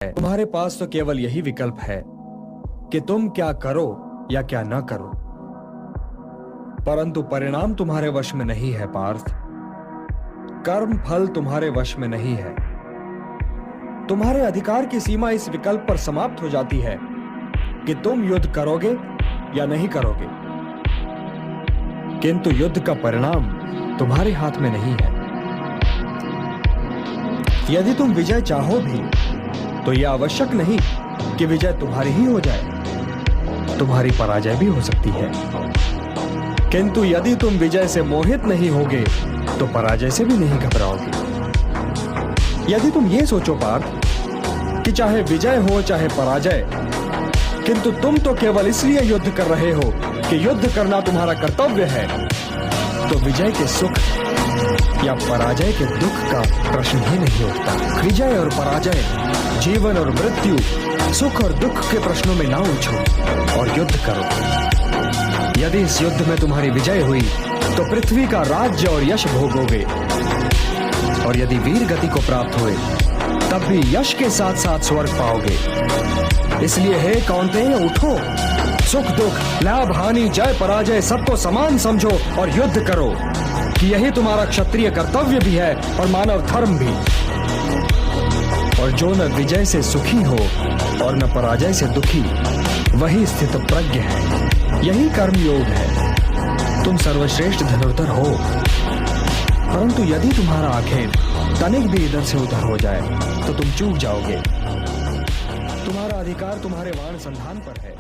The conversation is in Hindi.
तुम्हारे पास तो केवल यही विकल्प है कि तुम क्या करो या क्या ना करो, परंतु परिणाम तुम्हारे वश में नहीं है पार्थ। कर्म फल तुम्हारे वश में नहीं है। तुम्हारे अधिकार की सीमा इस विकल्प पर समाप्त हो जाती है कि तुम युद्ध करोगे या नहीं करोगे, किंतु युद्ध का परिणाम तुम्हारे हाथ में नहीं है। यदि तुम विजय चाहो भी तो यह आवश्यक नहीं कि विजय तुम्हारी ही हो जाए, तुम्हारी पराजय भी हो सकती है। किंतु यदि तुम विजय से मोहित नहीं होगे तो पराजय से भी नहीं घबराओगे। यदि तुम ये सोचो पार्थ कि चाहे विजय हो चाहे पराजय, किंतु तुम तो केवल इसलिए युद्ध कर रहे हो कि युद्ध करना तुम्हारा कर्तव्य है, तो विजय के सुख या पराजय के दुख का प्रश्न ही नहीं उठता। विजय और पराजय, जीवन और मृत्यु, सुख और दुख के प्रश्नों में ना उलझो और युद्ध करो। यदि इस युद्ध में तुम्हारी विजय हुई तो पृथ्वी का राज्य और यश भोगोगे, और यदि वीर गति को प्राप्त हुए तब भी यश के साथ साथ स्वर्ग पाओगे। इसलिए हे कौन्तेय, उठो, सुख दुख, लाभ हानि, जय पराजय सबको समान समझो और युद्ध करो, कि यही तुम्हारा क्षत्रिय कर्तव्य भी है और मानव धर्म भी। और जो न विजय से सुखी हो और न पराजय से दुखी, वही स्थित प्रज्ञ है, यही कर्म योग है। तुम सर्वश्रेष्ठ धनुर्धर हो, परंतु यदि तुम्हारा आखेट तनिक भी इधर से उधर हो जाए तो तुम चूक जाओगे। तुम्हारा अधिकार तुम्हारे वाण संधान पर है।